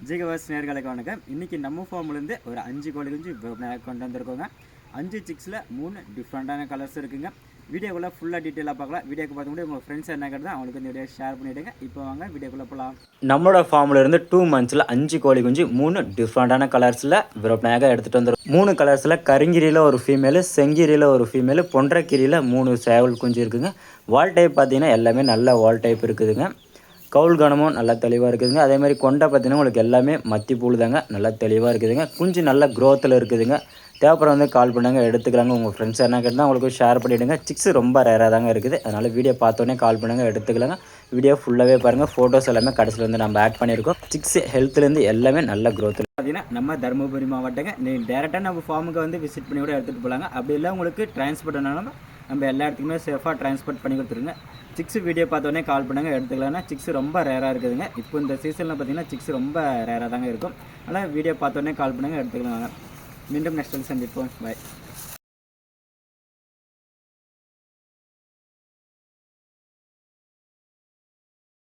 ஜிகவாஸ் நேர்களுக்கு வணக்கம். இன்றைக்கி நம்ம ஃபார்ம்லேருந்து ஒரு 5 கோழி குஞ்சு கொண்டு வந்திருக்கோங்க. 5 சிக்ஸில் 3 டிஃப்ரெண்ட்டான கலர்ஸ் இருக்குங்க. வீடியோக்குள்ளே ஃபுல்லாக டீட்டெயிலாக பார்க்கலாம். வீடியோக்கு பார்த்து கூட உங்கள் ஃப்ரெண்ட்ஸ் என்ன கேட்டு அவங்களுக்கு இந்த வீடியோ ஷேர் பண்ணிவிடுங்க. இப்போ வாங்க வீடியோக்குள்ளே போகலாம். நம்மளோட ஃபார்ம்லேருந்து 2 மந்த்ஸில் 5 கோழி குஞ்சு 3 டிஃப்ரெண்ட்டான கலர்ஸில் விற்பனையாக எடுத்துகிட்டு வந்துடும். 3 கலர்ஸில் கருங்கிரியில் ஒரு ஃபீமேலு, செங்கிரியில் ஒரு ஃபீமேலு, பொன்றக்கிரியில் 3 சேவல் குஞ்சு இருக்குதுங்க. வால் டைப் பார்த்திங்கன்னா எல்லாமே நல்ல வால் டைப் இருக்குதுங்க. கவுல் கனமும் நல்லா தெளிவாக இருக்குதுங்க. அதே மாதிரி கொண்டை பார்த்திங்கன்னா உங்களுக்கு எல்லாமே மத்தி பூல் தாங்க, நல்லா தெளிவாக இருக்குதுங்க. குஞ்சு நல்ல க்ரோத்தில் இருக்குதுங்க. தேவைப்படம் வந்து கால் பண்ணாங்க, எடுத்துக்கலாங்க. உங்கள் ஃப்ரெண்ட்ஸ் என்ன கேட்டால் உங்களுக்கு ஷேர் பண்ணிவிடுங்க. சிக்ஸ் ரொம்ப ரேராக தாங்க இருக்குது. அதனால் வீடியோ பார்த்தோன்னே கால் பண்ணுங்கள், எடுத்துக்கலாங்க. வீடியோ ஃபுல்லாகவே பாருங்கள். ஃபோட்டோஸ் எல்லாமே கடைசியில் வந்து நம்ம ஆட் பண்ணியிருக்கோம். சிக்ஸ் ஹெல்த்லேருந்து எல்லாமே நல்ல க்ரோத் பார்த்தீங்கன்னா நம்ம தருமபுரி மாவட்டங்க. நீங்கள் டேரெக்டாக நம்ம ஃபார்முக்கு வந்து விசிட் பண்ணி கூட எடுத்துகிட்டு போகலாங்க. அப்படி இல்லை உங்களுக்கு டிரான்ஸ்போர்ட் ஆனாலும் நம்ம எல்லா இடத்துக்குமே சேஃபாக டிரான்ஸ்போர்ட் பண்ணி கொடுத்துருங்க. சிக்ஸ் வீடியோ பார்த்தோன்னே கால் பண்ணுங்கள், எடுத்துக்கலாம்னா சிக்ஸ் ரொம்ப ரேராக இருக்குதுங்க. இப்போ இந்த சீசனில் பார்த்தீங்கன்னா சிக்ஸ் ரொம்ப ரேராக தாங்க இருக்கும். அதனால் வீடியோ பார்த்தோன்னே கால் பண்ணுங்கள், எடுத்துக்கலாம். மீண்டும் நெக்ஸ்ட் சந்திப்போம். பாய்.